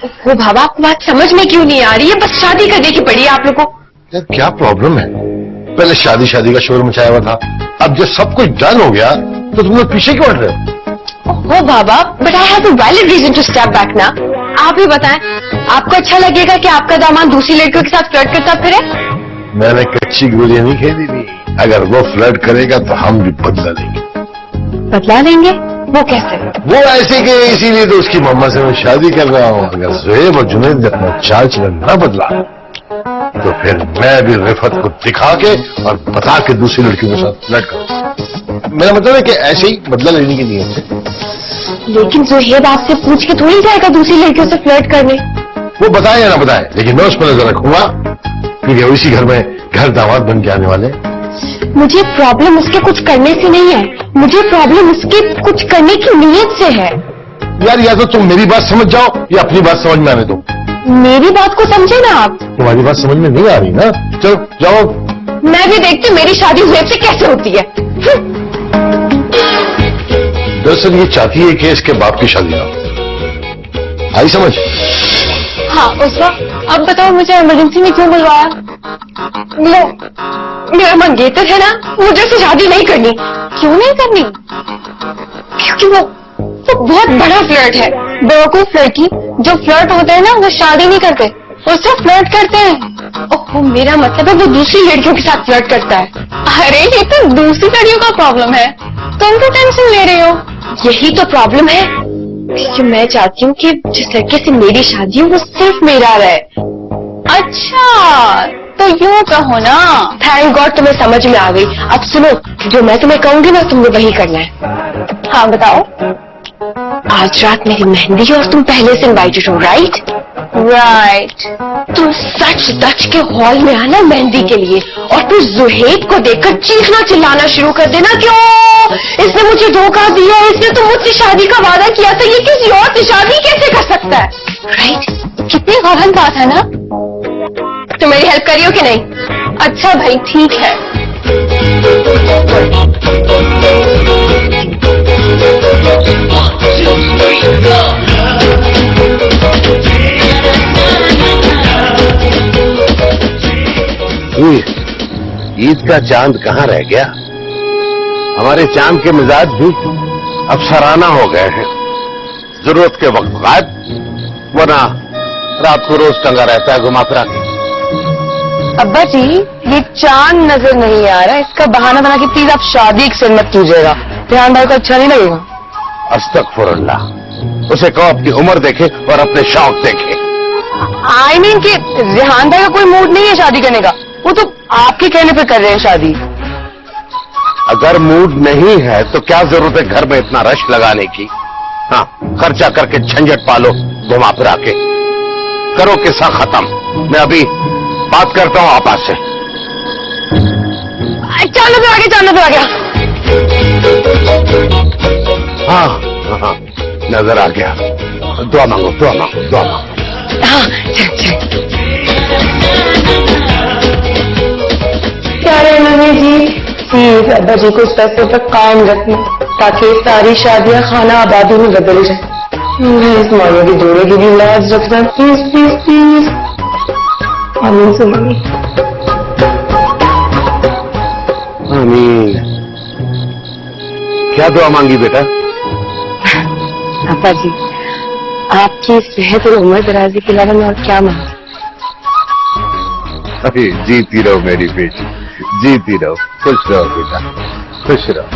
वो बाबा आपको बात समझ में क्यों नहीं आ रही है? बस शादी करने की पड़ी है आप लोगों को। यार क्या प्रॉब्लम है? पहले शादी शादी का शोर मचाया हुआ था, अब जब सब कुछ डन हो गया तो तुम लोग पीछे क्यों हट रहे हो? हो बाबा, but I have a valid reason to step back ना। आप ही बताएं, आपको अच्छा लगेगा कि आपका दामाद दूसरी लड़कियों के साथ फ्लर्ट करता फिरे? मैंने कच्ची गोलियां नहीं खेली थी। अगर वो फ्लर्ट करेगा तो हम भी बदला लेंगे। बदला लेंगे? वो कैसे? वो ऐसे कि इसीलिए तो उसकी मम्मा से मैं शादी कर रहा हूँ। अगर ज़ुहैब और जुनैद ने अपना चाल चलन न बदला तो फिर मैं भी रिफत को दिखा के और बता के दूसरी लड़कियों के साथ फ्लर्ट करूंगा। मेरा मतलब है कि ऐसे ही बदला लेने की नीयत से। लेकिन ज़ुहैब आपसे पूछ के थोड़ी जाएगा दूसरी लड़कियों से फ्लर्ट करने। वो बताए या ना बताए, लेकिन मैं उस पर नजर रखूंगा क्योंकि इसी घर में घर दामाद बन के आने वाले। मुझे प्रॉब्लम उसके कुछ करने से नहीं है, मुझे प्रॉब्लम उसके कुछ करने की नीयत से है। यार या तो तुम मेरी बात समझ जाओ या अपनी बात समझ में आने दो। मेरी बात को समझे ना आप। तुम्हारी बात समझ में नहीं आ रही ना, चलो जाओ। मैं भी देखती हूँ मेरी शादी ज़ुहैब से कैसे होती है। दरअसल ये चाहती है कि इसके बाप की शादी ना हो। आई समझ? हाँ उसका। अब बताओ मुझे इमरजेंसी में क्यों बुलवाया? मेरा मंगेतर है ना, मुझे उससे शादी नहीं करनी। क्यों नहीं करनी? क्योंकि वो बहुत बड़ा फ्लर्ट है। बेवकूफ लड़की जो फ्लर्ट होते हैं ना वो शादी नहीं करते, वो सिर्फ फ्लर्ट करते हैं। ओह मेरा मतलब है वो दूसरी लड़कियों के साथ फ्लर्ट करता है। अरे ये तो दूसरी लड़कियों का प्रॉब्लम है, तुम तो टेंशन ले रहे हो। यही तो प्रॉब्लम है कि मैं चाहती हूँ कि जिस लड़के से मेरी शादी हो वो सिर्फ मेरा रहे। अच्छा तो यूं कहो ना। थैंक गॉड तुम्हें समझ में आ गई। अब सुनो, जो मैं तुम्हें कहूंगी ना तुमने वही करना है। हाँ बताओ। आज रात मेरी मेहंदी है और तुम पहले से इनवाइटेड हो, राइट? राइट। तुम सच दच के हॉल में आना मेहंदी के लिए और फिर ज़ुहैब को देखकर चीखना चिल्लाना शुरू कर देना कि ओ इसने मुझे धोखा दिया, इसने तो मुझसे शादी का वादा किया था, ये किसी और से शादी कैसे कर सकता है? राइट? कितनी गहन बात है ना। तो मेरी हेल्प करियो कि नहीं? अच्छा भाई ठीक है। ईद का चांद कहाँ रह गया? हमारे चांद के मिजाज भी अब सराहना हो गए हैं। जरूरत के वक्त गायब, वरना रात को रोज टंगा रहता है घुमा फिरा के। अब्बा जी ये चांद नजर नहीं आ रहा, इसका बहाना बना के प्लीज आप शादी एक्सटेंड मत कीजिएगा, रेहान भाई को अच्छा नहीं लगेगा। अस्तगफुरुल्लाह, उसे कहो अपनी उम्र देखे और अपने शौक देखे। आई मीन कि रेहान भाई का कोई मूड नहीं है शादी करने का, वो तो आपके कहने पे कर रहे हैं शादी। अगर मूड नहीं है तो क्या जरूरत है घर में इतना रश लगाने की? हाँ, खर्चा करके झंझट पालो घुमा फिरा के। करो किस्सा खत्म। मैं अभी बात करता हूँ आपस से। चांद पे आ गया, चांद पे आ गया। हाँ, नजर आ गया। दुआ मांगो, दुआ मांगो, दुआ मांगो। हाँ चल चल। प्यारे मम्मी जी प्लीज अब्बा जी को इस पैसे पर कायम रखना ताकि सारी शादियां खाना आबादी में बदल जाए। इस मानो की जोड़े की भी लाज रखना प्लीज प्लीज प्लीज। आमीन से मम्मी। आमीन। क्या दुआ मांगी बेटा? अब्बा जी आपकी सेहत और उम्र दराजी के अलावा मैं और क्या मांगू? अरे जीती रहो मेरी बेटी, जीती रहो, खुश रहो बेटा, खुश रहो।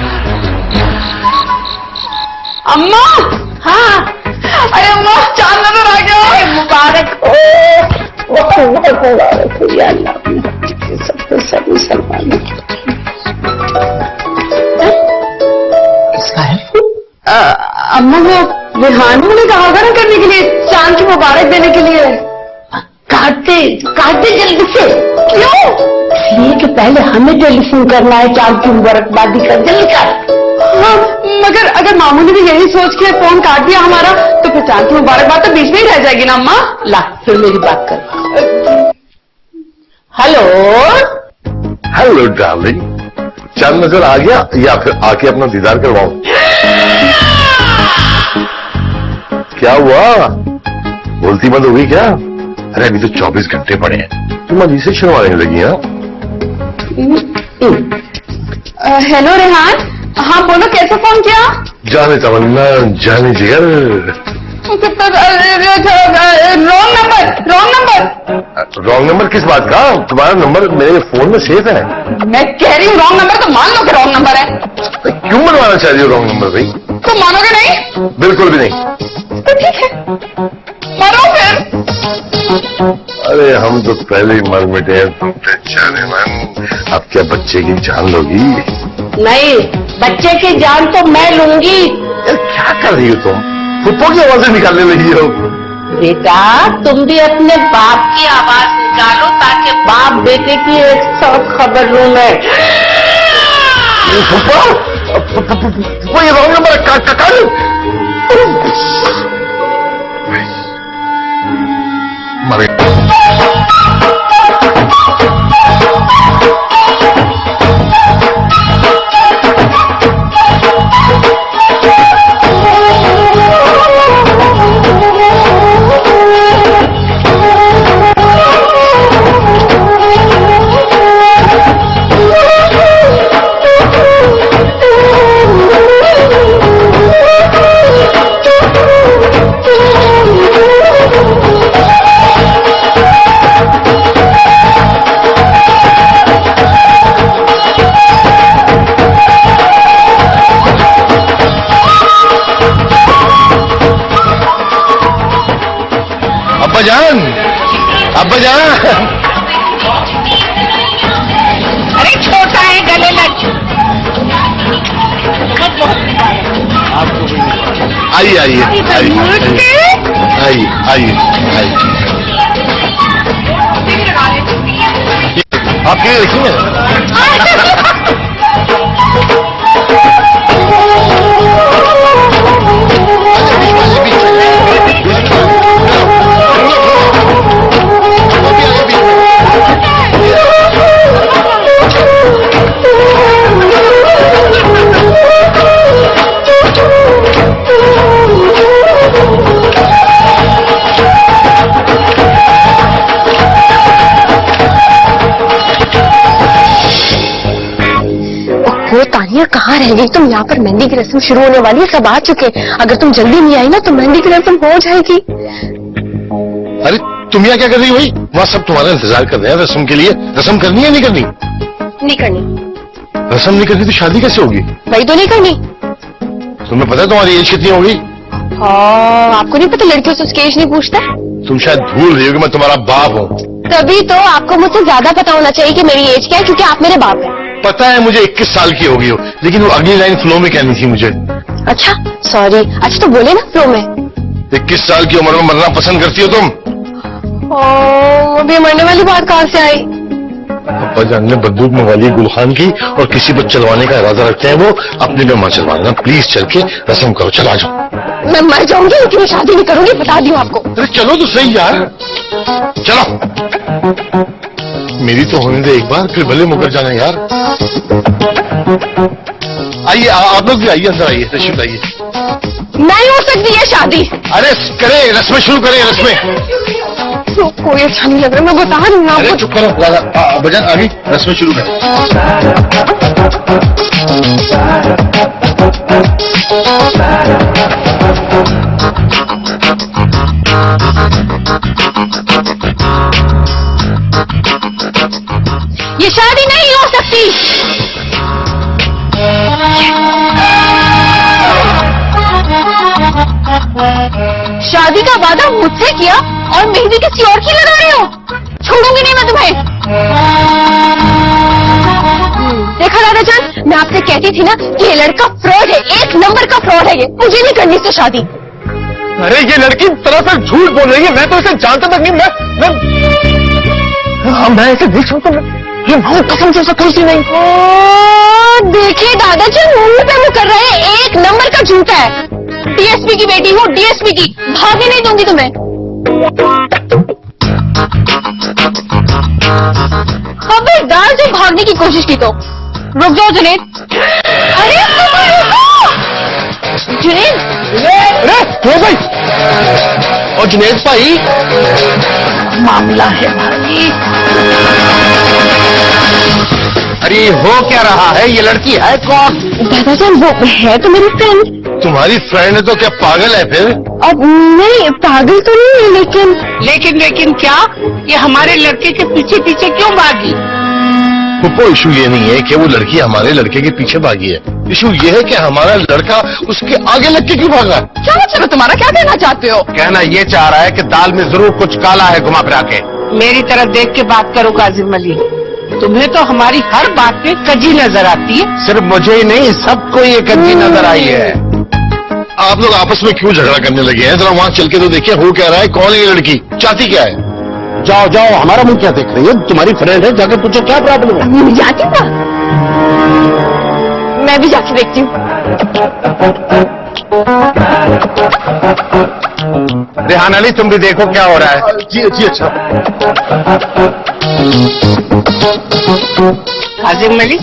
अम्मा। हाँ अरे अम्मा चांद नजर आ गया। मुबारक हो, मुबारक हो या अल्लाह, सबको सभी सलमान। अम्मा वो रेहान ने कहा था ना करने के लिए, चांद की मुबारक देने के लिए। काटते काटते जल्दी से। क्यों? इसलिए कि पहले हमें टेलीफोन करना है, चांद की मुबारकबादी कर, जल्दी कर। हाँ मगर अगर मामू ने भी यही सोच के फोन काट दिया हमारा तो फिर चांद की मुबारकबाद तो बीच में ही रह जाएगी ना अम्मा। ला फिर मेरी बात कर। हेलो हेलो डार्लिंग, चांद नजर आ गया या फिर आके अपना दीदार करवाऊं? क्या हुआ? बोलती बंद हो गई क्या? अरे अभी तो 24 घंटे पड़े हैं, तुम अभी से शर्माने लगी? हाँ हेलो रेहान, हाँ बोलो, कैसे फोन किया? जाने तमन्ना, जाने जिगर। रॉन्ग नंबर किस बात का? तुम्हारा नंबर मेरे फोन में सेफ है। मैं कह रही हूँ रॉन्ग नंबर, तो मान लो कि रॉन्ग नंबर है। क्यों बनवाना चाह रही हो रॉन्ग नंबर भाई? तो मानोगे नहीं? बिल्कुल भी नहीं। तो ठीक है, मानो फिर। अरे हम तो पहले ही मर मिटे हैं, तुम जाने मन। अब क्या बच्चे की जान लोगी? नहीं, बच्चे की जान तो मैं लूंगी। यार क्या कर रही हो तुम? फुप्पो की आवाजें निकालने लगी हो। बेटा, तुम भी अपने बाप की आवाज निकालो ताकि बाप बेटे की एक साथ खबर लूं मैं। फुप्पो, फुप्पो ये रॉन्ग नंबर काट। मर गई। अब्बा जान। अरे छोटा है, गले लग। आइए आइए आइए आइए। आप ये देखिए। तानिया, कहाँ रह गई तुम? यहाँ पर मेहंदी की रस्म शुरू होने वाली है, सब आ चुके हैं। अगर तुम जल्दी नहीं आई ना तो मेहंदी की रस्म हो जाएगी। अरे तुम यहाँ क्या कर रही हो भाई? वहाँ सब तुम्हारा इंतजार कर रहे हैं रस्म के लिए। रस्म करनी है नहीं करनी? नहीं करनी। रस्म नहीं करनी तो शादी कैसे होगी? वही तो नहीं करनी। तुम्हें पता है तुम्हारी एज कितनी होगी? हाँ, आपको नहीं पता लड़कियों से उसकी एज नहीं पूछता? तुम शायद भूल रही हो कि मैं तुम्हारा बाप हूँ। तभी तो आपको मुझसे ज्यादा पता होना चाहिए कि मेरी एज क्या है, क्योंकि आप मेरे बाप हैं। पता है मुझे 21 साल की हो गई हो, लेकिन वो अगली लाइन फ्लो में कहनी थी मुझे। अच्छा सॉरी। अच्छा तो बोले ना फ्लो में। 21 साल की उम्र में मरना पसंद करती हो तुम? अभी मरने वाली बात कहाँ से आई? अब्बा जान ने बंदूक मंगवा ली गुलखान की और किसी पर चलवाने का इरादा रखते हैं वो। अपने पे मत चलवाना प्लीज, चल के रस्म करो। चल आ जाओ। मैं मर जाऊंगी लेकिन मैं शादी नहीं करूंगी, बता दी आपको। अरे चलो तो सही यार, चलो। मेरी तो होने दे एक बार, फिर भले मुकर जाना यार। आइए आप लोग भी आइए, अंदर आइए, तशरीफ लाइए। नहीं हो सकती है शादी। अरे करें, रस्में शुरू करें, रस्में। कोई अच्छा नहीं लग रहा, मैं बता रही हूँ अरे आपको। चुप करो बजान, अभी रस्में शुरू करें। ये शादी नहीं हो सकती। शादी का वादा मुझसे किया और मेहंदी किसी और की लगा रहे हो। छोड़ूंगी नहीं मैं तुम्हें। देखा दादा जान, मैं आपसे कहती थी ना कि ये लड़का फ्रॉड है, एक नंबर का फ्रॉड है ये। मुझे नहीं करनी इससे शादी। अरे ये लड़की दरअसल झूठ बोल रही है, मैं तो इसे जानता तक नहीं। मैं इसे देख सकता हूँ, ये कसम से उसे कुछ नहीं। देखिए दादाजी, मुंह पे मुंह कर रहे हैं, एक नंबर का झूठा है। डीएसपी की बेटी हूँ, डीएसपी की, भागने नहीं दूंगी तुम्हें। खबरदार जो भागने की कोशिश की तो। रुक जाओ जुनैद। अरे जुनैद, अरे भाई, और जुनेद भाई, मामला है भाई। अरे हो क्या रहा है? ये लड़की है कौन? दादाजान वो है तो मेरी फ्रेंड। तुम्हारी फ्रेंड है तो क्या पागल है फिर? अब नहीं, पागल तो नहीं है, लेकिन क्या ये हमारे लड़के के पीछे पीछे क्यों भागी? पुप्पो, इशू ये नहीं है कि वो लड़की हमारे लड़के के पीछे भागी है। इशू ये है कि हमारा लड़का उसके आगे लग के क्यों भागा। क्या मतलब तुम्हारा? क्या कहना चाहते हो? कहना ये चाह रहा है कि दाल में जरूर कुछ काला है घुमा फिरा के। मेरी तरफ देख के बात करो काजिम अली, तुम्हें तो हमारी हर बात में कजी नजर आती है। सिर्फ मुझे ही नहीं, सबको ये कच्ची नजर आई है। आप लोग आपस में क्यों झगड़ा करने लगे हैं? जरा वहाँ चल के तो देखिए हो क्या रहा है, कौन है ये लड़की, चाहती क्या है? जाओ जाओ, हमारा मुंह क्या देख रही है? तुम्हारी फ्रेंड है, जाके पूछो क्या प्रॉब्लम है। मैं जाती ना, मैं भी जाके देखती हूँ। रेहान अली, तुम भी देखो क्या हो रहा है। जी जी, अच्छा। काजिम अली,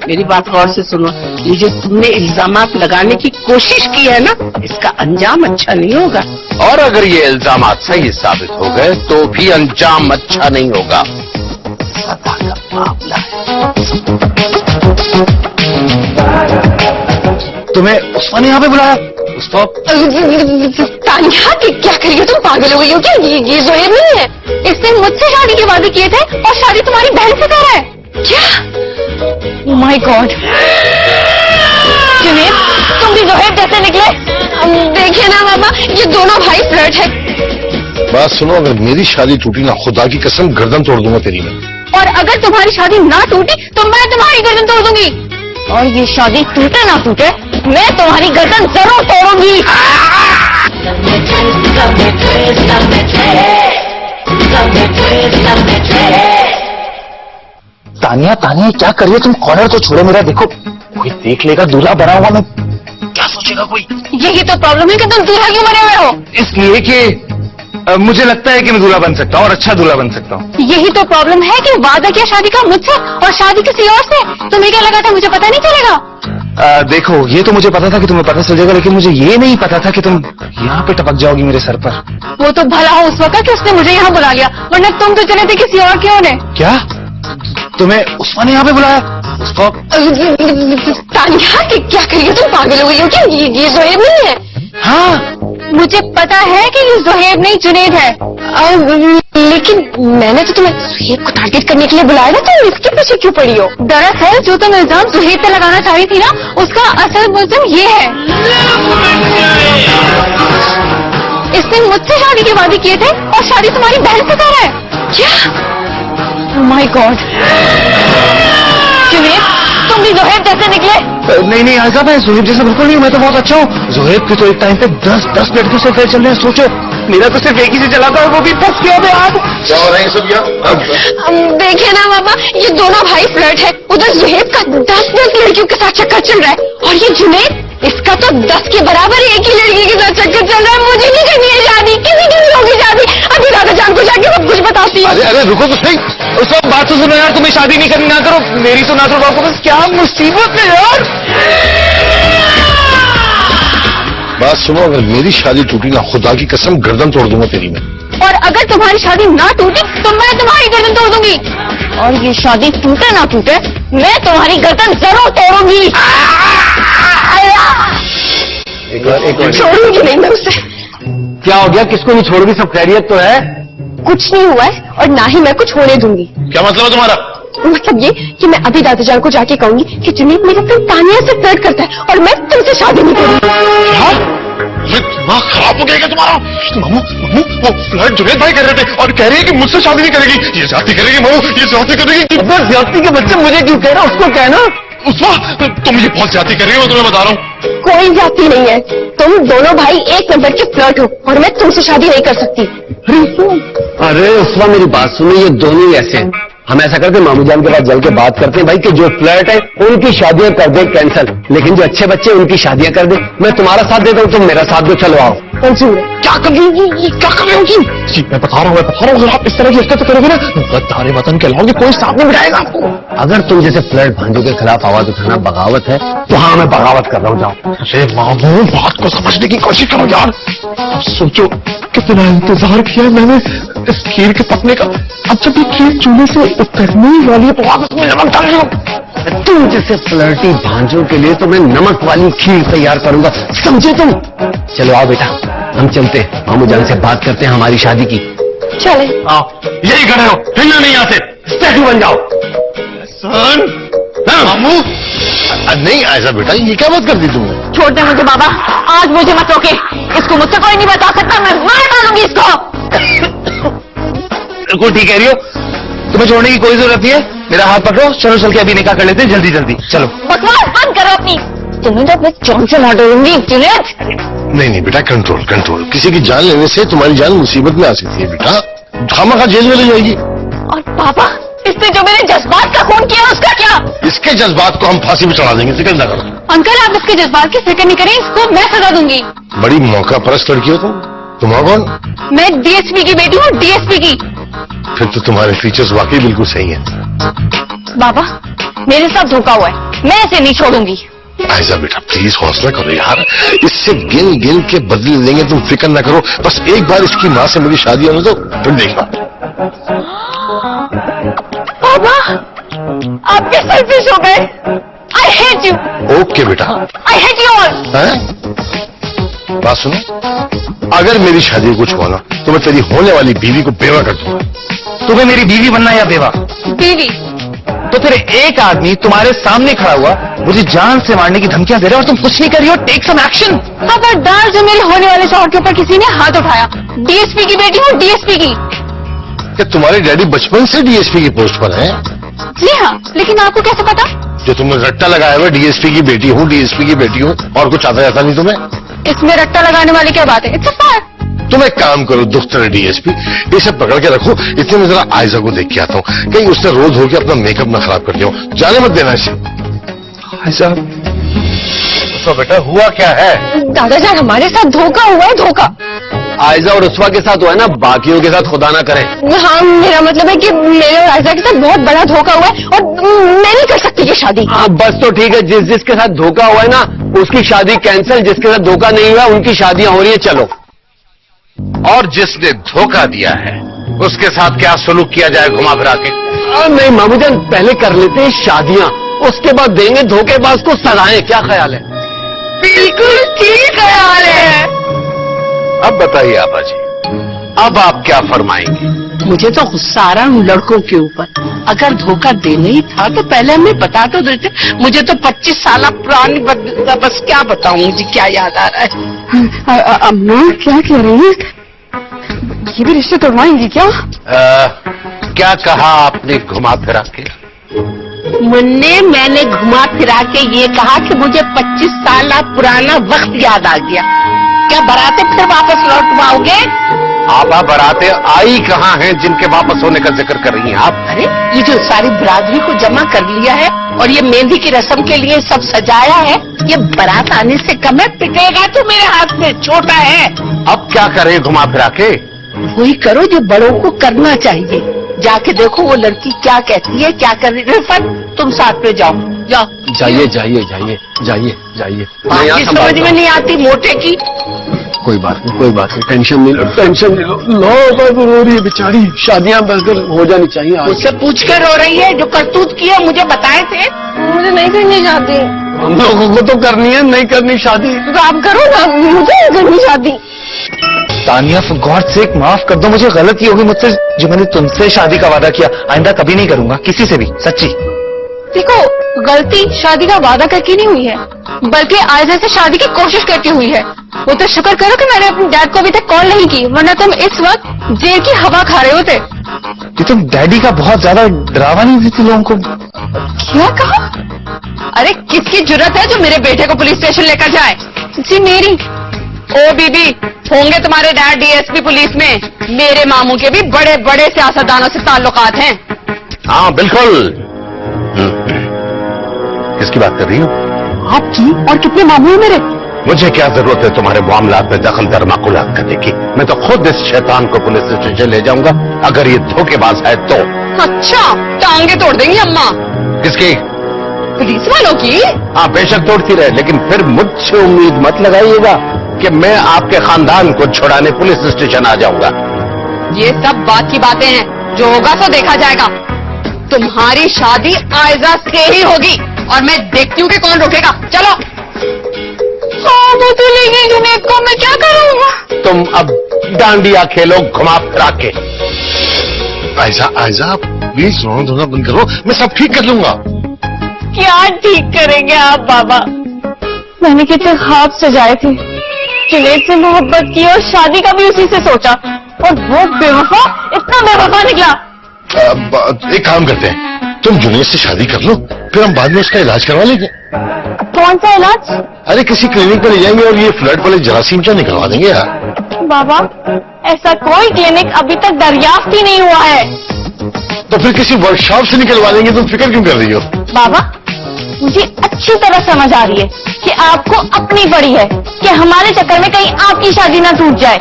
मेरी बात गौर से सुनो। ये जो तुमने इल्जामात लगाने की कोशिश की है ना, इसका अंजाम अच्छा नहीं होगा। और अगर ये इल्जामात सही साबित हो गए तो भी अंजाम अच्छा नहीं होगा। सदा का मामला है। तुम्हें उस्मान ने यहाँ पे बुलाया? उसको तानिया, क्या कर रही हो तुम? पागल हो गई हो क्या? ये जोहेब नहीं है। इसने मुझसे शादी के वादे किए थे और शादी तुम्हारी बहन से कर रहा है क्या? ओह माय गॉड, जुनेद तुम भी जोहेब जैसे निकले। देखिए ना मामा, ये दोनों भाई फ्लर्ट है। बात सुनो, अगर मेरी शादी टूटी ना, खुदा की कसम गर्दन तोड़ दूंगा तेरी मैं। और अगर तुम्हारी शादी ना टूटी तो मैं तुम्हारी गर्दन तोड़ दूंगी। और ये शादी टूटे ना टूटे, मैं तुम्हारी गर्दन जरूर तोड़ूंगी। तानिया तानिया, क्या कर रही हो तुम? कॉर्नर तो छोड़ो मेरा। देखो कोई देख लेगा, दूल्हा बना हुआ मैं, क्या सोचेगा कोई? यही तो प्रॉब्लम है कि तुम दूल्हा क्यों बने हुए हो। इसलिए कि मुझे लगता है कि मैं दूल्हा बन सकता हूँ और अच्छा दूल्हा बन सकता हूँ। यही तो प्रॉब्लम है कि वादा किया शादी का मुझसे और शादी किसी और से। तुम्हें क्या लगा था मुझे पता नहीं चलेगा? देखो, ये तो मुझे पता था कि तुम्हें पता चल जाएगा, लेकिन मुझे ये नहीं पता था कि तुम यहाँ पे टपक जाओगी मेरे सर पर। वो तो भला हो उस वक्त कि उसने मुझे यहाँ बुला लिया, वरना तुम तो चले थे किसी और क्यों ने। क्या तुम्हें उस्मान ने यहाँ पे बुलाया? उसको तानिया, क्या कर रही हो तुम? पागल हो गई हो क्या? ये जोहेब नहीं है। हाँ, मुझे पता है कि ये जोहेब नहीं जुनेद है। लेकिन मैंने तो तुम्हें जोहेब को टारगेट करने के लिए बुलाया था, तुम इसके पीछे क्यों पड़ी हो? दरअसल जो तुम इल्जाम जोहेब पे लगाना चाह रही थी ना, उसका असल मुल्जिम ये है। इसने मुझसे शादी के वादे किए थे और शादी तुम्हारी बहन से कर रहा है क्या? माय गॉड, जुनेद तुम भी जोहेब जैसे निकले। नहीं आजा, मैं जोहेब जैसा बिल्कुल नहीं, मैं तो बहुत अच्छा हूँ। जोहेब के तो एक टाइम पे 10 लड़कियों से अफेयर चल रहे हैं, सोचो। मेरा तो सिर्फ एक ही से चला था और वो भी फंस गया मैं आज। क्या हो रहा है सब यहाँ? देखिए ना मामा, ये दोनों भाई फ्लर्ट है। उधर जोहेब का 10 लड़कियों के साथ चक्कर चल रहा है और ये जुनेद, इसका तो 10 के बराबर एक ही लड़की के साथ चक्कर चल रहा है। मुझे नहीं करनी है शादी, किसी की नहीं होगी शादी। अभी दादाजान को जाके सब कुछ बताती हूँ। अरे रुको तो सही। उस वक्त बात तो सुनो यार, तुम्हें शादी नहीं करनी, ना करो। मेरी तो ना करो बापू, बस क्या मुसीबत है यार। बात सुनो, अगर मेरी शादी टूटी ना, खुदा की कसम गर्दन तोड़ दूंगा तेरी मैं। और अगर तुम्हारी शादी ना टूटी तो मैं तुम्हारी गर्दन तोड़ दूंगी। और ये शादी टूटे ना टूटे, मैं तुम्हारी गर्दन जरूर तोड़ूंगी। छोड़ूंगी नहीं मैं उसे। क्या हो गया? किसको नहीं छोड़ोगी? सब खैरियत तो है? कुछ नहीं हुआ है और ना ही मैं कुछ होने दूंगी। क्या मतलब है तुम्हारा? मतलब ये कि मैं अभी दादाजान को जाके कहूंगी कि जुनेद मेरे फ्रेंड तानिया से फ्लर्ट करता है और मैं तुमसे शादी नहीं करूंगी। दिमाग खराब हो गया क्या तुम्हारा? मामू मामू, वो फ्लर्ट जुनेद भाई कर रहे थे और कह रही है कि मुझसे शादी नहीं करेगी। ये जाती करेगी मामू, ये जाती करेगी। जाति के बच्चे मुझे क्यों कह रहा? उसको कहना। उसवा, तुम ये बहुत जाती कर रही हो, मैं तुम्हें बता रहा हूँ। कोई जाति नहीं है, तुम दोनों भाई एक नंबर के फ्लर्ट हो और मैं तुमसे शादी नहीं कर सकती। अरे उसवा, मेरी बात सुनो, ये दोनों ही ऐसे हैं। हम ऐसा करते मामू जान के पास जल के बात करते हैं भाई कि जो फ्लर्ट है उनकी शादियां कर दे कैंसिल, लेकिन जो अच्छे बच्चे उनकी शादियां कर दे। मैं तुम्हारा साथ देता हूँ, तुम मेरा साथ दो, चलो आओ। मंजूर है। क्या कर रही होगी? क्या कर रही होगी? जी मैं बता रहा हूँ, अगर आप इस तरह की हरकत करोगे ना, गद्दारे वतन के लाओगे, कोई साथ नहीं बिठाएगा आपको। अगर तुम जैसे फ्लर्ट भांजों के खिलाफ आवाज उठाना बगावत है तो हाँ, मैं बगावत कर रहा हूँ, जाओ। अरे मामू, बात को समझने की कोशिश करो यार। अब सोचो कितना इंतजार किया मैंने इस खीर के पकने का। अब जब ये खीर चूल्हे से उतरने ही वाली है तो वापस में नमक डाल दो। तुम जैसे फ्लर्टी भांजों के लिए तो मैं नमक वाली खीर तैयार करूंगा, समझे तुम? चलो आओ बेटा, हम चलते हैं, मामू जान से बात करते हैं हमारी शादी की। चले। आओ, यही खड़े हो, हिलना नहीं आते, स्टैचू बन जाओ। मामू नहीं ऐसा बेटा, ये क्या बात कर दी तुमने? छोड़ दे मुझे बाबा, आज मुझे मत रोके। इसको मुझसे कोई नहीं बता सकता, मैं मार डालूंगी इसको। बिल्कुल ठीक कह रही हो, तुम्हें छोड़ने की कोई जरूरत नहीं है। मेरा हाथ पकड़ो, चलो चल के अभी निकाह कर लेते हैं, जल्दी जल्दी चलो। बकवास बंद करो अपनी। तुम्हें तो अपने चौंक से लाट दूंगी। नहीं बेटा, कंट्रोल कंट्रोल। किसी की जान लेने से तुम्हारी जान मुसीबत में आ सकती है बेटा, खामखा जेल में ले जाएगी। और पापा, इसने जो मेरे जज्बात का खून किया उसका क्या? इसके जज्बात को हम फांसी पे चढ़ा देंगे, फिक्र न करो। अंकल, आप इसके जज्बात की फिक्र नहीं करें, इसको मैं सजा दूंगी। बड़ी मौका परस्त लड़की हो तुम। तुम्हारा कौन? मैं डीएसपी की बेटी हूँ, डीएसपी की। फिर तो तुम्हारे फीचर्स वाकई बिल्कुल सही हैं। बाबा, मेरे साथ धोखा हुआ है, मैं इसे नहीं छोड़ूंगी। ऐसा बेटा प्लीज हौसला करो यार, इससे गिन गिन के बदले लेंगे, तुम फिक्र न करो। बस एक बार इसकी माँ से मेरी शादी होने दो, फिर देखना। पापा, आप भी सेल्फिश हो गए। I hate you. ओके बेटा, आई हेट यू ऑल। हैं? बात सुनो, अगर मेरी शादी को कुछ हुआ ना तो मैं तेरी होने वाली बीवी को बेवा कर दूंगा। तुम्हें मेरी बीवी बनना या बेवा? बीवी। तो फिर एक आदमी तुम्हारे सामने खड़ा हुआ मुझे जान से मारने की धमकियां दे रहा है और तुम कुछ नहीं कर रही हो। Take some action. खबरदार जो मेरे होने वाले शौहर के ऊपर किसी ने हाथ उठाया। डीएसपी की बेटी हूँ, डीएसपी की। क्या तुम्हारे डैडी बचपन से डीएसपी की पोस्ट पर हैं? जी हाँ, लेकिन आपको कैसे पता? जो तुमने रट्टा लगाया हुआ डीएसपी की बेटी हूँ, डीएसपी की बेटी हूँ, और कुछ आता जाता नहीं तुम्हें? इसमें रट्टा लगाने वाली क्या बात है? It's a fact. तुम एक काम करो दुख्तर डीएसपी, इसे पकड़ के रखो। इतने में जरा आयजा को देख के आता हूँ, कहीं उसने रोज होकर अपना मेकअप ना खराब कर दिया हो। जाने मत देना इसे। आयजा, तो बेटा हुआ क्या है? दादाजान, हमारे साथ धोखा हुआ है, धोखा। आयजा और उसवा के साथ हुआ है ना, बाकियों के साथ खुदा ना करें। हाँ, मेरा मतलब है कि मेरे और आयजा के साथ बहुत बड़ा धोखा हुआ है और मैं नहीं कर सकती ये शादी। हाँ बस तो ठीक है, जिसके साथ धोखा हुआ है ना उसकी शादी कैंसिल, जिसके साथ धोखा नहीं हुआ उनकी शादियां हो रही है। चलो। और जिसने धोखा दिया है उसके साथ क्या सलूक किया जाए घुमा फिरा के? नहीं मामू जान, पहले कर लेते हैं शादियां, उसके बाद देंगे धोखेबाज को सजाएं। क्या ख्याल है? बिल्कुल ठीक ख्याल है। अब बताइए आपा जी, अब आप क्या फरमाएंगे? मुझे तो गुस्सा आ रहा है उन लड़कों के ऊपर। अगर धोखा देना ही था तो पहले हमें बता तो देते। मुझे तो 25 साल पुरानी बस क्या बताऊं, मुझे क्या याद आ रहा है। अम्मा क्या कह रही है? ये भी रिश्ते तोड़वाएंगी क्या? क्या कहा आपने घुमा फिरा के? मुन्ने, मैंने घुमा फिरा के ये कहा कि मुझे 25 साल पुराना वक्त याद आ गया। क्या बराते फिर वापस लौटवाओगे? आप बराते आई कहाँ हैं जिनके वापस होने का जिक्र कर रही हैं आप? अरे ये जो सारी बिरादरी को जमा कर लिया है और ये मेहंदी की रस्म के लिए सब सजाया है, ये बारात आने से कम है, पिटेगा तो मेरे हाथ में, छोटा है। अब क्या करें घुमा फिरा के? वही करो जो बड़ों को करना चाहिए। जाके देखो वो लड़की क्या कहती है, क्या कर रही है। रिफत, तुम साथ में जाओ, जाओ। जाइए जाइए जाइए जाइए जाइए। मैं यहाँ बाकी समझ में नहीं आती मोटे की। कोई बात नहीं, कोई बात नहीं, टेंशन नहीं लो, टेंशन नहीं लो। लो रो रही है बेचारी, शादियां बस हो जानी चाहिए। मुझसे पूछ कर रो रही है, जो करतूत किया मुझे बताए थे। मुझे नहीं करनी चाहती। हम लोगों को तो करनी है, नहीं करनी शादी। तो आप करो ना, मुझे नहीं करनी शादी। तानिया, फॉर गॉड सेक माफ कर दो, मुझे गलती होगी मुझसे जो मैंने तुमसे शादी का वादा किया। आइंदा कभी नहीं करूंगा किसी से भी, सच्ची। देखो, गलती शादी का वादा करके नहीं हुई है, बल्कि आयजा से शादी की कोशिश करके हुई है। वो तो शुक्र करो कि मैंने अपने डैड को अभी तक कॉल नहीं की, वरना तुम इस वक्त जेल की हवा खा रहे होते। ये तुम डैडी का बहुत ज्यादा डरावा नहीं देती लोगों को? क्या कहा? अरे किसकी जुर्रत है जो मेरे बेटे को पुलिस स्टेशन लेकर जाए? जी मेरी। ओ बीबी, होंगे तुम्हारे डैड डीएसपी पुलिस में। मेरे मामू के भी बड़े बड़े सियासतदानों से ताल्लुकात हैं। हाँ बिल्कुल। किसकी बात कर रही हो? आपकी? और कितने मामू हैं मेरे? मुझे क्या जरूरत है तुम्हारे मामलात में दखल दर माकूलात करने की? मैं तो खुद इस शैतान को पुलिस स्टेशन ले जाऊंगा अगर ये धोखेबाज है तो। अच्छा, टांगे तोड़ देंगी अम्मा? किसकी? पुलिस वालों की? हाँ बेशक तोड़ती रहे, लेकिन फिर मुझसे उम्मीद मत लगाइएगा। कि मैं आपके खानदान को छुड़ाने पुलिस स्टेशन आ जाऊंगा। ये सब बात की बातें हैं, जो होगा तो देखा जाएगा। तुम्हारी शादी आयजा से ही होगी और मैं देखती हूँ कि कौन रोकेगा। चलो। हाँ, वो तो ले गई जुनैद को, मैं क्या करूँगा? तुम अब डांडिया खेलो घुमा फिरा के। आयजा आयजा प्लीज रोना धोना बंद करो, मैं सब ठीक कर लूंगा। क्या ठीक करेंगे आप बाबा? मैंने कितने ख्वाब सजाए थे, जुनैद से मोहब्बत की और शादी का भी उसी से सोचा, और वो बेवफा इतना बेवफा निकला। एक काम करते हैं, तुम जुनैद से शादी कर लो, फिर हम बाद में उसका इलाज करवा लेंगे। कौन सा इलाज? अरे किसी क्लिनिक पर ले जाएंगे और ये फ्लड वाले जरासीम क्या निकलवा देंगे यार। बाबा, ऐसा कोई क्लिनिक अभी तक दरियाफ्त ही नहीं हुआ है। तो फिर किसी वर्कशॉप से निकलवा देंगे, तुम फिक्र क्यों कर रही हो? बाबा, मुझे अच्छी तरह समझ आ रही है कि आपको अपनी पड़ी है कि हमारे चक्कर में कहीं आपकी शादी ना टूट जाए,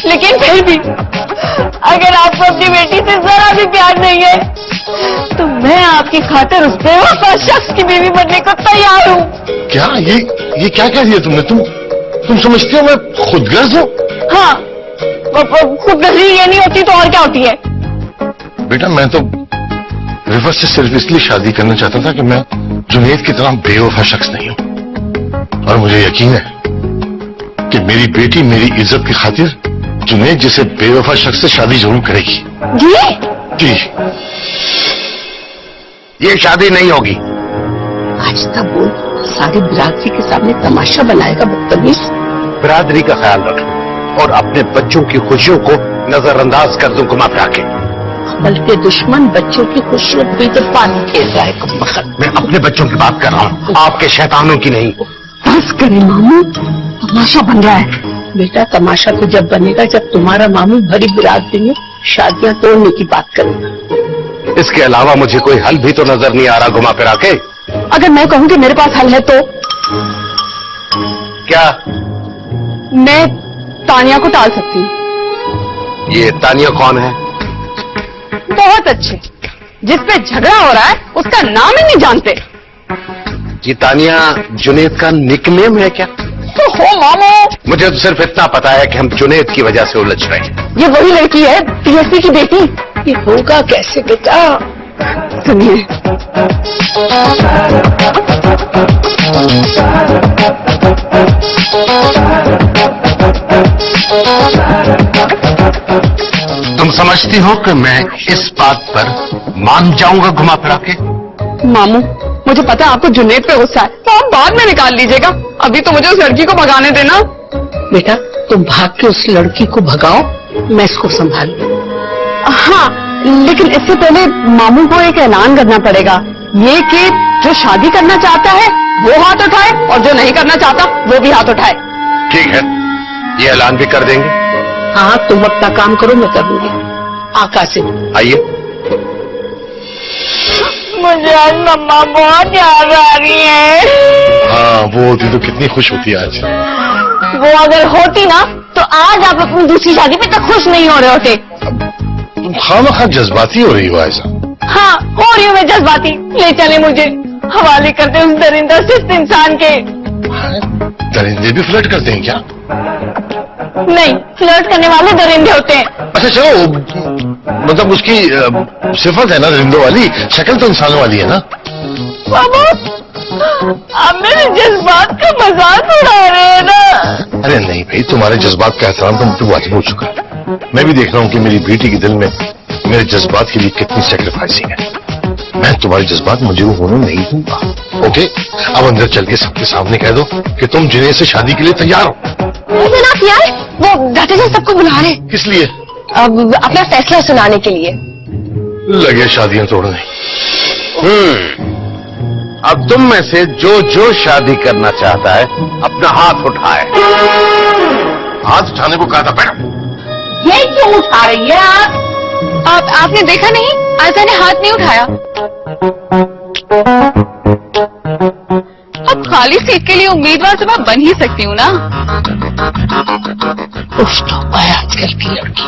लेकिन फिर भी अगर आपको अपनी बेटी से जरा भी प्यार नहीं है तो मैं आपकी खातिर उस बेवफा शख्स की बीवी बनने को तैयार हूँ। क्या ये क्या कह दिया तुमने? तुम समझती हो मैं खुदगर्ज हूँ? हाँ, खुदगर्जी ये नहीं होती तो और क्या होती है? बेटा मैं तो रिफत से सिर्फ इसलिए शादी करना चाहता था कि मैं जुनैद की तरह बेवफा शख्स नहीं हूँ, और मुझे यकीन है कि मेरी बेटी मेरी इज्जत की खातिर जुनैद जैसे बेवफा शख्स से शादी जरूर करेगी। जी? जी। ये शादी नहीं होगी। आज तक बोल, सारी बिरादरी के सामने तमाशा बनाएगा बदतमीज। बिरादरी का ख्याल रखो और अपने बच्चों की खुशियों को नजरअंदाज कर दूं घुमा फिरा के। बल्कि दुश्मन बच्चों की खुशियों पे तो पानी खेल रहा है कमबख्त। मैं अपने बच्चों की बात कर रहा हूँ, आपके शैतानों की नहीं। बस करे मामू, तमाशा बन रहा है। बेटा, तमाशा तो जब बनेगा जब तुम्हारा मामू भरी बिरादरी में शादियां तोड़ने की बात करेगा। इसके अलावा मुझे कोई हल भी तो नजर नहीं आ रहा घुमा फिरा के। अगर मैं कहूँ कि मेरे पास हल है तो? क्या? मैं तानिया को टाल सकती हूँ। ये तानिया कौन है? बहुत अच्छे, जिस पे झगड़ा हो रहा है उसका नाम ही नहीं जानते। ये तानिया जुनैद का निकनेम है क्या? तो हो मामू, मुझे तो सिर्फ इतना पता है कि हम जुनैद की वजह से उलझ रहे हैं। ये वही लड़की है, पीएससी की बेटी। ये होगा कैसे बेटा? सुनिए, तुम समझती हो कि मैं इस बात पर मान जाऊंगा घुमा फिरा के? मामू मुझे पता है आपको जुनैद पे गुस्सा है, तो आप बाद में निकाल लीजिएगा, अभी तो मुझे उस लड़की को भगाने देना। बेटा, तुम भाग के उस लड़की को भगाओ, मैं इसको संभाल लूं। हाँ, लेकिन इससे पहले मामू को एक ऐलान करना पड़ेगा, ये कि जो शादी करना चाहता है वो हाथ उठाए और जो नहीं करना चाहता वो भी हाथ उठाए। ठीक है, ये ऐलान भी कर देंगे। हाँ, तुम अपना काम करो, मैं करूंगी। आकाश, आइए। मुझे आज मम्मा बहुत याद आ रही है। हाँ, वो होती तो कितनी खुश होती आज। वो अगर होती ना तो आज आप अपनी दूसरी शादी पे तक खुश नहीं हो रहे होते। तुम खामखा जज्बाती हो रही हो ऐसा। हाँ, हो रही हूँ मैं जज्बाती। ले चले मुझे, हवाले करते उस दरिंदा सिर्फ इंसान के। दरिंदे भी फ्लर्ट करते हैं क्या? नहीं, फ्लर्ट करने वाले दरिंदे होते हैं। अच्छा चलो, मतलब उसकी सिफत है ना दरिंदों वाली, शक्ल तो इंसानों वाली है ना। बाबा, आप मेरे जज्बात का मजाक उड़ा रहे हैं ना। अरे नहीं भाई, तुम्हारे जज्बात का एहतराम तो मुझे वाजिब हो चुका है। मैं भी देख रहा हूँ कि मेरी बेटी के दिल में मेरे जज्बात के लिए कितनी सेक्रीफाइसिंग है। मैं तुम्हारे जज्बात मजरूह होने नहीं दूंगा। ओके, अब अंदर चल के सबके सामने कह दो कि तुम जुनैद से शादी के लिए तैयार हो। मुझे ना किया है, वो डॉक्टर साहब सबको बुला रहे। किस लिए? अब अपना फैसला सुनाने के लिए। लगे शादियां तोड़ने। अब तुम में से जो शादी करना चाहता है अपना हाथ उठाए। हाथ उठाने को कहा था मैडम। ये क्यों उठा रही है आप? आपने देखा नहीं, आयशा ने हाथ नहीं उठाया। अब खाली सीट के लिए उम्मीदवार तो मैं बन ही सकती हूँ ना। उफ, तौबा है आजकल की लड़की।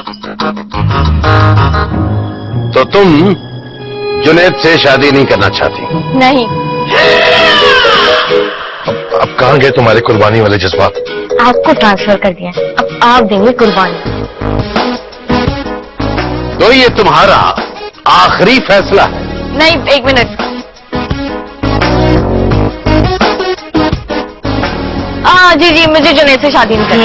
तो तुम जुनैद से शादी नहीं करना चाहती? नहीं। अब कहां गए तुम्हारे कुर्बानी वाले जज्बात? आपको ट्रांसफर कर दिया है, अब आप देंगे कुर्बानी। तो ये तुम्हारा आखिरी फैसला है? नहीं, एक मिनट। जी जी, मुझे जुनैद से शादी नहीं करनी।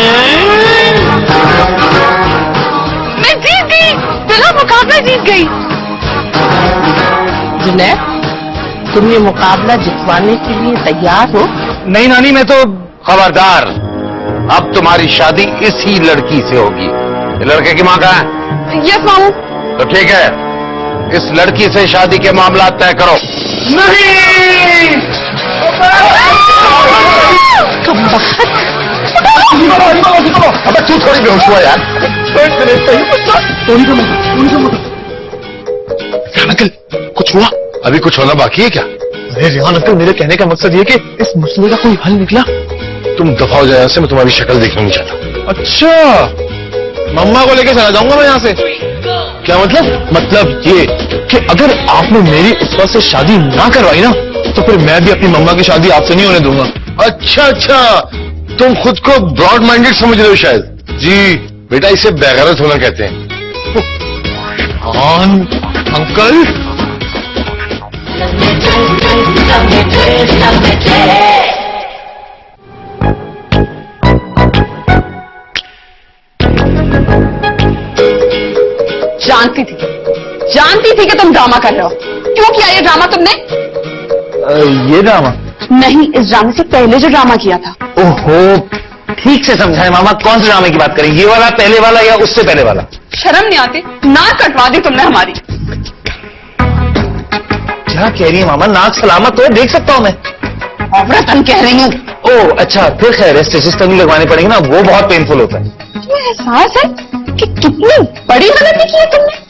मैं जीत गई, पहला मुकाबला जीत गई। जुनैद, तुम ये मुकाबला जितवाने के लिए तैयार हो? नहीं नानी, मैं तो खबरदार, अब तुम्हारी शादी इसी लड़की से होगी। ये लड़के की मां कहाँ है? यस मामू। तो ठीक है, इस लड़की से शादी के मामला तय करो। नहीं। अबे तू थोड़ी बेहोश हुआ यार। अंकल, कुछ हुआ? अभी कुछ होना बाकी है क्या? अरे रिहान अंकल, मेरे कहने का मकसद ये कि इस मसले का कोई हल निकला। तुम दफा हो जाए यहाँ से, मैं तुम्हारी शक्ल देखना नहीं चाहता। अच्छा, मम्मा को लेके चला जाऊंगा मैं यहाँ से। क्या मतलब? मतलब ये कि अगर आपने मेरी उसवा से शादी ना करवाई ना, तो फिर मैं भी अपनी मम्मा की शादी आपसे नहीं होने दूंगा। अच्छा अच्छा, तुम खुद को ब्रॉड माइंडेड समझ रहे हो शायद। जी बेटा, इसे बेगैरत होना कहते हैं। अंकल, जानती थी कि तुम ड्रामा कर रहे हो। क्यों किया ये ड्रामा तुमने? ये ड्रामा? नहीं, इस ड्रामे से पहले जो ड्रामा किया था। ओहो, ठीक से समझाए मामा, कौन से ड्रामे की बात करें? ये वाला, पहले वाला, या उससे पहले वाला? शर्म नहीं आती? नाक कटवा दी तुमने हमारी। क्या कह रही है मामा? नाक सलामत हो, देख सकता हूँ मैं। औरतन कह रही हूँ। ओह अच्छा, फिर खैर स्टिचेस तो नहीं लगवाने पड़ेंगे ना, वो बहुत पेनफुल होता है। तुम्हें एहसास है कि कितनी बड़ी गलती की है तुमने?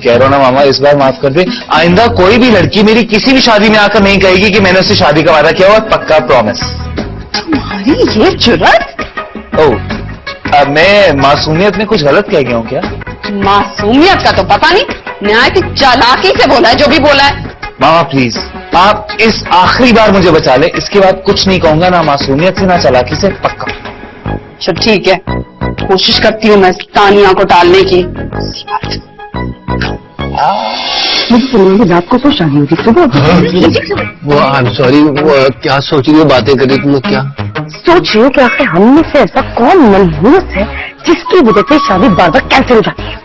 कह रहा हूं ना मामा, इस बार माफ कर दे। आइंदा कोई भी लड़की मेरी किसी भी शादी में आकर नहीं कहेगी कि मैंने उससे शादी का वादा किया, और पक्का प्रॉमिस। तुम्हारी ये जुर्रत? ओह, मैं मासूमियत में कुछ गलत कह गया हूँ क्या? मासूमियत का तो पता नहीं, न्याय की चालाकी से बोला है जो भी बोला है। मामा प्लीज, आप इस आखिरी बार मुझे बचा ले, इसके बाद कुछ नहीं कहूंगा, ना मासूमियत से ना चालाकी से, पक्का। चल ठीक है, कोशिश करती हूँ मैं तानिया को टालने की। मुझे तुम्हारी रात को तो शादी होगी सुबह। वो आई एम सॉरी, वो क्या सोच रही हो, बातें कर रही तुम लोग? क्या सोच रही हूँ कि आखिर हम में से ऐसा कौन मनहूस है जिसकी वजह से शादी बार बार कैंसिल हो जाती है।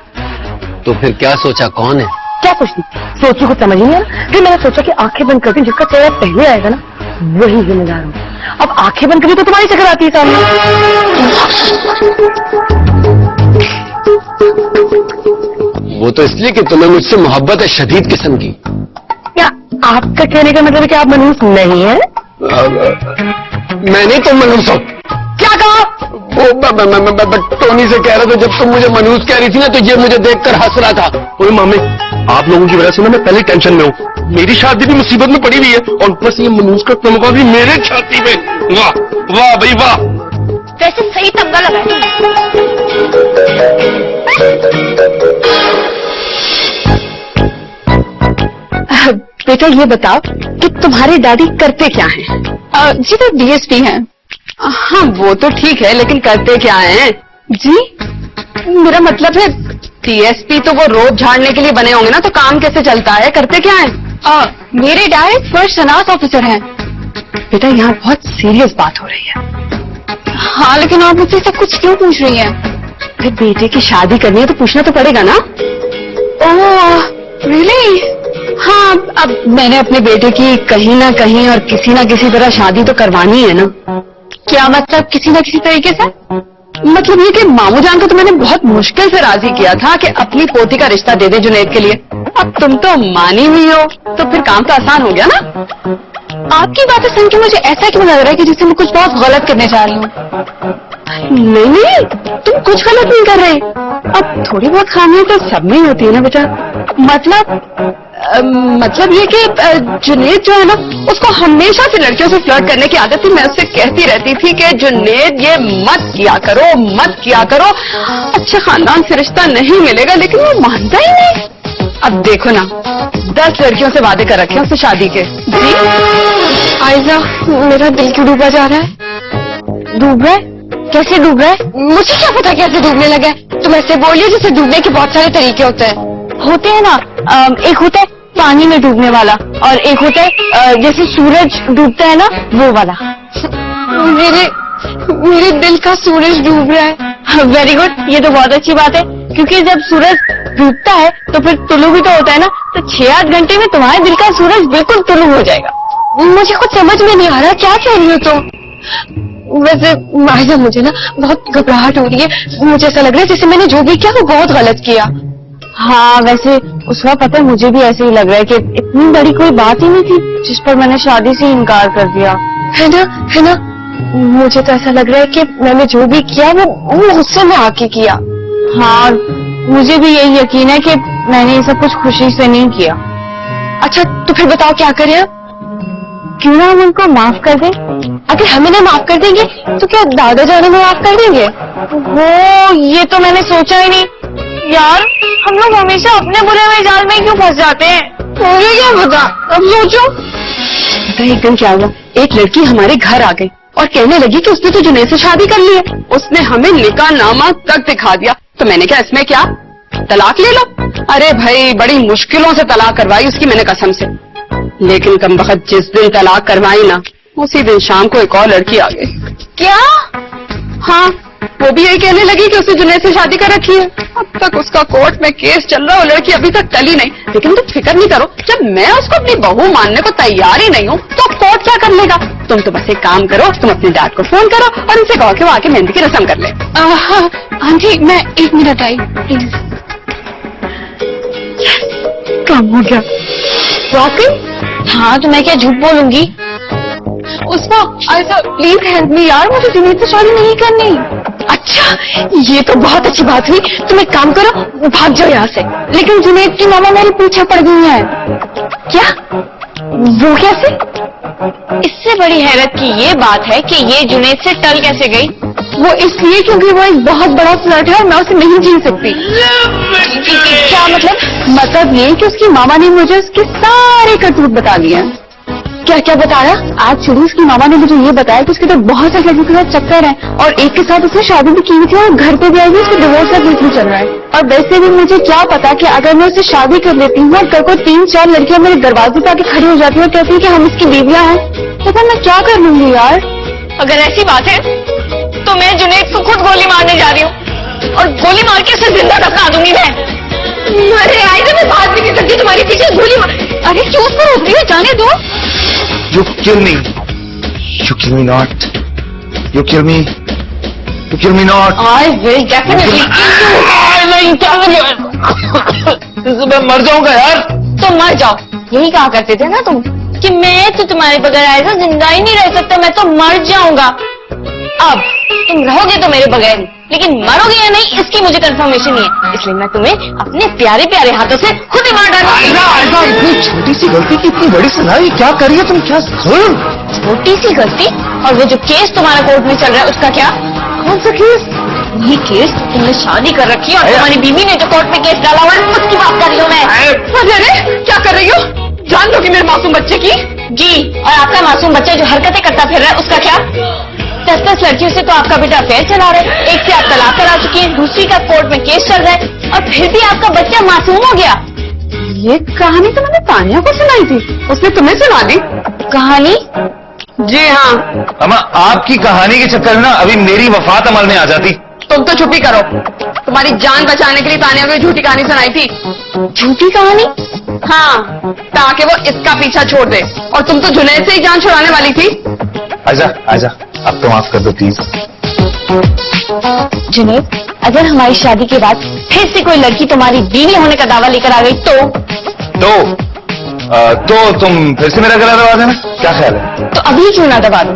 तो फिर क्या सोचा, कौन है? क्या कुछ नहीं, सोची कुछ समझ नहीं आया। फिर मैंने सोचा कि आंखें बंद करती, जिसका चेहरा पहले आएगा ना वही जिम्मेदार होगा। अब आंखें बंद करी तो तुम्हारी शक्ल आती है सामने। वो तो इसलिए कि तुम्हें मुझसे मोहब्बत है शदीद किस्म की। क्या आपका कहने का मतलब है कि आप मनहूस नहीं है? मैं नहीं, तुम मनहूस हो। क्या कहा? वो टोनी से कह रहा था, जब तुम मुझे मनहूस कह रही थी ना, तो ये मुझे देखकर हंस रहा था। ओए मामी, आप लोगों की वजह से ना मैं पहले टेंशन में हूँ। मेरी शादी भी मुसीबत में पड़ी हुई है, और ऊपर से ये मनहूस का तमगा भी मेरे छाती में। वाह वाह भाई वाह। वैसे सही तमगा लगा है। बेटा ये बताओ कि तुम्हारे डैडी करते क्या हैं? जी तो डीएसपी हैं। हाँ वो तो ठीक है, लेकिन करते क्या हैं? जी मेरा मतलब है डीएसपी तो वो रोड झाड़ने के लिए बने होंगे ना, तो काम कैसे चलता है? करते क्या है? मेरे डैड फर्स्ट तैनात ऑफिसर हैं। बेटा यहाँ बहुत सीरियस बात हो रही है। हाँ लेकिन आप मुझसे सब कुछ क्यों पूछ रही हैं? अरे बेटे की शादी करनी है तो पूछना तो पड़ेगा ना। Oh really? हाँ, अब मैंने अपने बेटे की कहीं ना कहीं और किसी ना किसी तरह शादी तो करवानी है ना। क्या मतलब किसी ना किसी तरीके से? मतलब ये कि मामू जान को तो मैंने बहुत मुश्किल से राजी किया था कि अपनी पोती का रिश्ता दे दे जुनैद के लिए। अब तुम तो मानी हुई हो, तो फिर काम तो आसान हो गया ना। आपकी बातें सुन के मुझे ऐसा क्यों लग रहा है कि जैसे मैं कुछ बहुत गलत करने जा रही हूँ? नहीं नहीं, तुम कुछ गलत नहीं कर रहे। अब थोड़ी बहुत खामियां तो सब में ही होती है ना बेटा। मतलब ये कि जुनैद जो है ना, उसको हमेशा से लड़कियों से फ्लर्ट करने की आदत थी। मैं उससे कहती रहती थी कि जुनैद ये मत किया करो, मत किया करो, अच्छे खानदान से रिश्ता नहीं मिलेगा, लेकिन वो मानता ही नहीं। अब देखो ना, 10 लड़कियों से वादे कर रखे हैं उससे शादी के। जी आयजा, मेरा दिल क्यों डूबा जा रहा है? डूब रहा है? कैसे डूब रहा है? मुझे क्या पता कैसे डूबने लगा है? तुम ऐसे बोल रही हो जैसे डूबने के बहुत सारे तरीके होते हैं ना। एक होता है पानी में डूबने वाला और एक होता है जैसे सूरज डूबता है ना, वो वाला। मेरे दिल का सूरज डूब रहा है। वेरी गुड, ये तो बहुत अच्छी बात है, क्योंकि जब सूरज डूबता है तो फिर तुलू भी तो होता है ना, तो 6-8 घंटे में तुम्हारे दिल का सूरज बिल्कुल तुलू हो जाएगा। मुझे कुछ समझ में नहीं आ रहा, क्या कह रही हो तुम? वैसे माहिदा, मुझे ना बहुत घबराहट हो रही है। मुझे ऐसा लग रहा है जैसे मैंने जो भी किया वो बहुत गलत किया। हाँ, वैसे उस वक्त पता है मुझे भी ऐसे ही लग रहा है कि इतनी बड़ी कोई बात ही नहीं थी जिस पर मैंने शादी से इनकार कर दिया, है ना? मुझे तो ऐसा लग रहा है कि मैंने जो भी किया वो गुस्से में आके किया। हाँ, मुझे भी यही यकीन है कि मैंने ये सब कुछ खुशी से नहीं किया। अच्छा, तो फिर बताओ क्या करें? क्यों ना हम उनको माफ कर दें? अगर हम इन्हें माफ कर देंगे तो क्या दादा जान हमें माफ कर देंगे? वो ये तो मैंने सोचा ही नहीं यार। हम लोग हमेशा अपने बुरे हुए जाल में क्यों फंस जाते हैं? मुझे क्या पता, अब सोचो। पता है एक दिन क्या हुआ? एक लड़की हमारे घर आ गई और कहने लगी कि उसने तो जुनैद से शादी कर ली है। उसने हमें निकाहनामा तक दिखा दिया। तो मैंने कहा इसमें क्या, तलाक ले लो। अरे भाई, बड़ी मुश्किलों से तलाक करवाई उसकी मैंने कसम से। लेकिन कमबख्त जिस दिन तलाक करवाई ना, उसी दिन शाम को एक और लड़की आ गई। क्या? हाँ, वो भी यही कहने लगी कि उसने जुनैद से शादी कर रखी है। अब तक उसका कोर्ट में केस चल रहा है, वो लड़की अभी तक टली नहीं। लेकिन तुम फिक्र नहीं करो, जब मैं उसको अपनी बहू मानने को तैयार ही नहीं हूँ तो कोर्ट क्या कर लेगा। तुम तो बस एक काम करो, तुम अपने डैड को फोन करो और उनसे कहो कि वो आके मेहंदी की रस्म कर ले। आंटी, मैं 1 मिनट आई प्लीज। काम हो गया वाकई? हाँ, तो मैं क्या झूठ बोलूंगी? उसका ऐसा प्लीज हेल्प मी यार, मुझे जुनैद से शादी नहीं करनी। अच्छा, ये तो बहुत अच्छी बात हुई। तुम एक काम करो, भाग जाओ यहाँ से। लेकिन जुनैद की मामा मेरे पीछे पड़ गई है। क्या? वो कैसे? इससे बड़ी हैरत की ये बात है कि ये जुनैद से टल कैसे गई? वो इसलिए क्योंकि वो एक बहुत बड़ा फ्लर्ट है और मैं उसे नहीं झेल सकती। क्या मतलब? मतलब ये कि उसकी मामा ने मुझे उसके सारे करतूत बता दिए हैं। क्या बता रहा? एक्चुअली उसकी मामा ने मुझे ये बताया कि उसके तो बहुत सारे लड़कियों के साथ चक्कर है और एक के साथ उसने शादी भी की थी और घर पे भी आई हुई, उसको डिवोर्स का केस भी चल रहा है। और वैसे भी मुझे क्या पता कि अगर मैं उससे शादी कर लेती हूँ और कल को 3-4 लड़कियां मेरे दरवाजे पे आके खड़ी हो जाती है और कहती है कि हम इसकी बीवियां हैं, तो फिर मैं क्या कर लूंगी यार? अगर ऐसी बात है तो मैं जुनैद को खुद गोली मारने जा रही हूँ और गोली मार के उसे जिंदा दफना दूंगी मैं। अरे आइए, मैं बात भी नहीं सकती तुम्हारे पीछे गोली मार। अरे क्यों उसको रोक रही हो? जाने दो। You kill me. You kill me not. You kill me. You kill me not. I will definitely kill you. मैं मर जाऊंगा यार। तो मर जाओ, यही कहा करते थे ना तुम कि मैं तो तुम्हारे बगैर ऐसा जिंदा ही नहीं रह सकता, मैं तो मर जाऊंगा। अब तुम रहोगे तो मेरे बगैर ही, लेकिन मरोगे या नहीं इसकी मुझे कंफर्मेशन नहीं है, इसलिए मैं तुम्हें अपने प्यारे प्यारे हाथों से खुद ही मार डालूंगा। इतनी छोटी सी गलती की इतनी बड़ी सजा, ये क्या करिए तुम? क्या जुल्म? छोटी सी गलती? और वो जो केस तुम्हारा कोर्ट में चल रहा है उसका क्या? कौन सा केस? ये केस तुमने शादी कर रखी है और तुम्हारी बीवी ने जो कोर्ट में केस डाला हुआ है उसकी बात कर रही हूँ मैं। अरे क्या कर रही हो? जान दो कि मेरे मासूम बच्चे की? जी, और आपका मासूम बच्चा जो हरकतें करता फिर रहा है उसका क्या? 10-10 लड़कियों से तो आपका बेटा अफेयर चला रहा है, एक से आप तलाक करा चुकी हैं, दूसरी का कोर्ट में केस चल रहा है और फिर भी आपका बच्चा मासूम हो गया। ये कहानी तो मैंने तानिया को सुनाई थी, उसने तुम्हें सुना दी कहानी? जी हाँ। अम्मा, आपकी कहानी के चक्कर में ना अभी मेरी वफात अमल में आ जाती। तुम तो चुप ही करो। तुम्हारी जान बचाने के लिए तानिया को झूठी कहानी सुनाई थी। झूठी कहानी? हाँ, ताकि वो इसका पीछा छोड़ दे, और तुम तो जुनैद से ही जान छुड़ाने वाली थी। आजा आजा, अब तो माफ कर दो प्लीज। जुनैद, अगर हमारी शादी के बाद फिर से कोई लड़की तुम्हारी बीवी होने का दावा लेकर आ गई तो तुम फिर से मेरा गला दबा देना, क्या ख्याल है? तो अभी क्यों ना दबा दूं?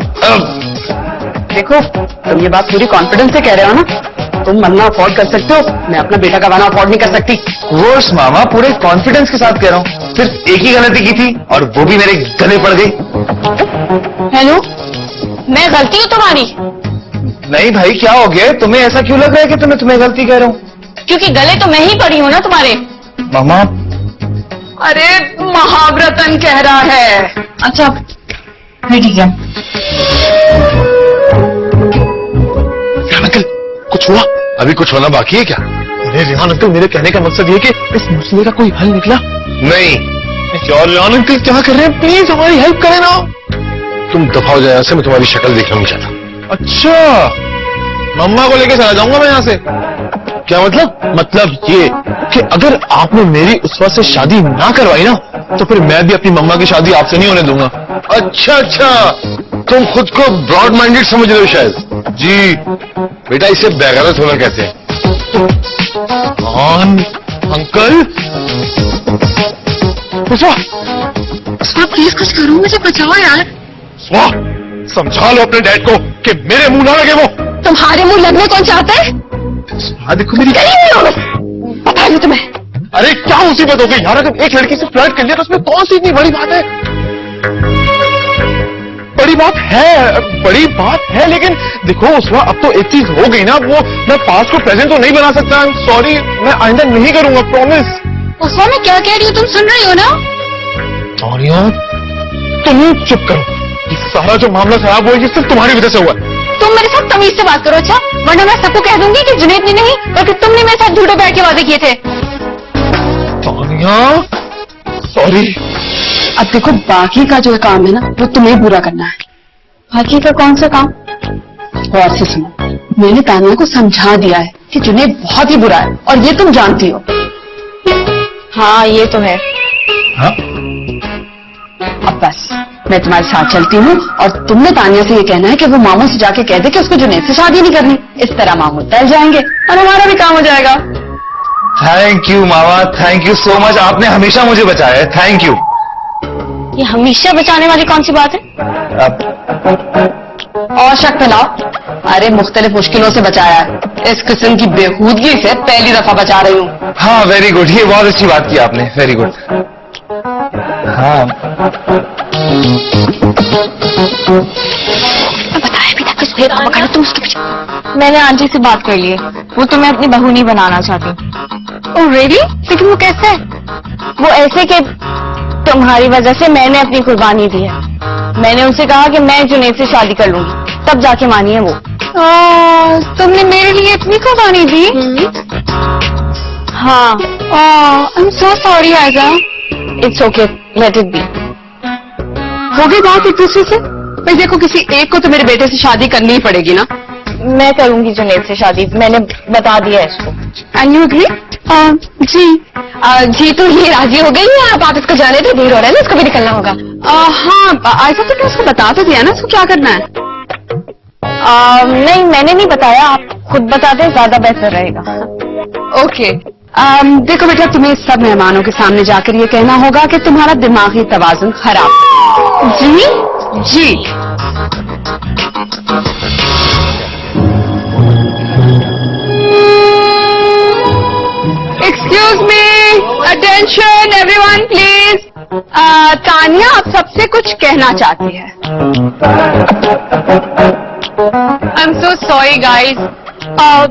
देखो, तुम ये बात पूरी कॉन्फिडेंस से कह रहे हो ना? तुम मरना अफोर्ड कर सकते हो, मैं अपना बेटा गंवाना अफोर्ड नहीं कर सकती। कोर्स मामा, पूरे कॉन्फिडेंस के साथ कह रहा हूँ। सिर्फ एक ही गलती की थी और वो भी मेरे गले पड़ गई। हेलो, मैं गलती हूँ तुम्हारी? नहीं भाई, क्या हो गया? तुम्हें ऐसा क्यों लग रहा है कि तुम्हें गलती कह रहा हूँ? क्योंकि गले तो मैं ही पड़ी हूँ ना तुम्हारे। मामा, अरे महाव्रतन कह रहा है। अच्छा ठीक है। कुछ हुआ? अभी कुछ होना बाकी है क्या? अरे रेहान अंकल, मेरे कहने का मकसद ये कि इस मसले का कोई हल निकला? नहीं। यार रेहान अंकल क्या कर रहे हैं? प्लीज हमारी हेल्प करें ना। तुम दफा हो जाए यहाँ से, मैं तुम्हारी शक्ल देखना नहीं चाहता। अच्छा, मम्मा को लेके चला जाऊंगा मैं यहाँ से। क्या मतलब? मतलब ये कि अगर आपने मेरी उसवा से शादी ना करवाई ना, तो फिर मैं भी अपनी मम्मा की शादी आपसे नहीं होने दूंगा। अच्छा अच्छा, तुम खुद को ब्रॉड माइंडेड समझ रहे हो शायद। जी बेटा, इसे बेगैरत होना कहते हैं। अंकल, उसवा प्लीज कुछ करो, मुझे बचाओ यार। वाह, समझा लो अपने डैड को कि मेरे मुंह ना लगे वो। तुम्हारे मुंह लगने कौन चाहता है? देखो मेरी, पता नहीं तुम्हें। अरे क्या मुसीबत हो गई यार, अगर एक लड़की से फ्लर्ट कर लिया तो उसमें कौन सी इतनी बड़ी बात है? बड़ी बात है, लेकिन देखो उसमें अब तो एक चीज हो गई ना, वो मैं पास्ट को प्रेजेंट तो नहीं बना सकता। सॉरी, मैं आइंदा नहीं करूंगा, प्रॉमिस। उसवा मैं क्या कह रही हूँ, तुम सुन रही हो ना? सोनिया, तुम चुप करो। ये सारा जो मामला खराब हुआ, ये सिर्फ तुम्हारी वजह से हुआ। तुम मेरे साथ तमीज से बात करो, अच्छा? वरना मैं सबको कह दूंगी कि जुनैद ने नहीं बल्कि तुमने मेरे साथ झूठे बैठ के वादे किए थे। सोनिया, सॉरी। अब देखो, बाकी का जो काम है ना, वो तुम्हें पूरा करना है। बाकी का कौन सा काम? गौर से सुनो, मैंने तानिया को समझा दिया है कि जुनैद बहुत ही बुरा है, और ये तुम जानती हो। हाँ ये तो है। हाँ? अब बस मैं तुम्हारे साथ चलती हूँ, और तुमने तानिया से ये कहना है कि वो मामू से जाके कह दे कि उसको जुनैद से शादी नहीं करनी। इस तरह मामू टल जाएंगे और हमारा भी काम हो जाएगा। Thank you mama, thank you so much. आपने हमेशा मुझे बचाया है, थैंक यू। ये हमेशा बचाने वाली कौन सी बात है? और शक फैलाओ? अरे मुख्तलिफ मुश्किलों से बचाया है, इस किस्म की बेहूदगी से पहली दफा बचा रही हूँ। हाँ, वेरी गुड, ये बहुत अच्छी बात की आपने, वेरी गुड। हाँ, बताया भी था किस भेद को पकड़ा तुम उसके पीछे। मैंने आंटी से बात कर ली है, वो तुम्हें अपनी बहू नहीं बनाना चाहती। Oh really? लेकिन वो कैसे? वो ऐसे कि तुम्हारी वजह से मैंने अपनी कुर्बानी दी है। मैंने उनसे कहा कि मैं जुनैद से शादी कर लूंगी, तब जाके मानी है वो। तुमने मेरे लिए इतनी कुर्बानी दी? हाँ। I am so sorry Aayza. It's okay, let it be. हो गई बात एक दूसरे से? भाई देखो, किसी एक को तो मेरे बेटे से शादी करनी ही पड़ेगी ना। मैं करूंगी जुनैद से शादी, मैंने बता दिया है इसको। And you agree? जी। जी तो ये राजी हो गई है, आप इसको जाने दो, देर हो रहा है ना, इसको भी निकलना होगा। हाँ, ऐसा तो उसको बता तो दिया ना इसको क्या करना है। नहीं मैंने नहीं बताया, आप खुद बता दें, ज्यादा बेहतर रहेगा। ओके। देखो बेटा, तुम्हें सब मेहमानों के सामने जाकर ये कहना होगा कि तुम्हारा दिमागी तवाजुन खराब है। जी। Excuse me, attention everyone please. Tania आप सबसे कुछ कहना चाहती है। I am so sorry guys,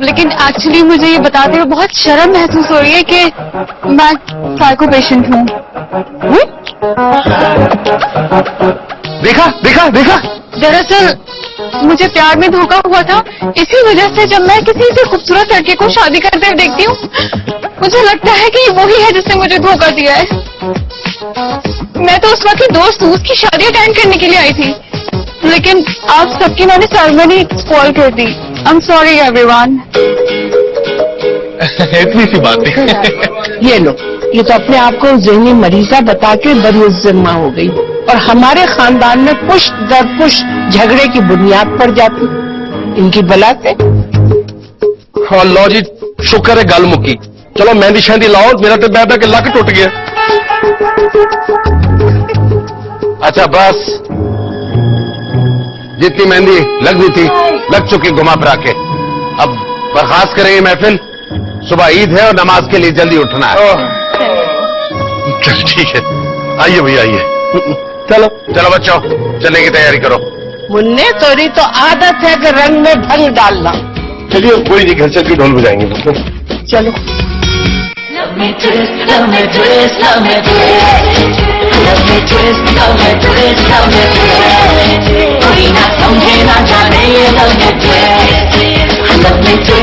लेकिन एक्चुअली मुझे ये बताते हुए बहुत शर्म महसूस हो रही है कि मैं साइको पेशेंट हूँ। देखा देखा देखा। दरअसल मुझे प्यार में धोखा हुआ था, इसी वजह से जब मैं किसी से खूबसूरत लड़के को शादी करते हुए देखती हूँ, मुझे लगता है कि वही है जिसने मुझे धोखा दिया है। मैं तो उस वक्त दोस्त हूँ, उसकी शादी अटेंड करने के लिए आई थी, लेकिन आप सबकी मैंने सेरेमनी स्पॉइल कर दी। I am sorry everyone. इतनी सी बात नहीं। ये लो, ये तो अपने आप को ज़हनी मरीजा बता के बड़ी जिम्मा हो गई, और हमारे खानदान में पुश्त दर पुश्त झगड़े की बुनियाद पड़ जाती इनकी बला से। हाँ लो जी, शुक्र है गल मुक्की। चलो मेहंदी शहंदी लाओ, मेरा तो बह के लक टुट गया। अच्छा बस, जितनी मेहंदी लगनी थी लग चुकी घुमा फिरा के। अब बर्खास्त करेंगे महफिल, सुबह ईद है और नमाज के लिए जल्दी उठना है। चल ठीक है, आइए भैया आइए। चलो चलो बच्चों, चलने की तैयारी करो। मुन्ने तोरी तो आदत है कि रंग में ढंग डालना। चलिए कोई नहीं, घर चल के ढोल बजाएंगे। चलो। Love me twist, love me twist, love me twist. Love me twist, love me twist, love me twist. कोई ना समझे ना जाने ये love me twist. Love me twist.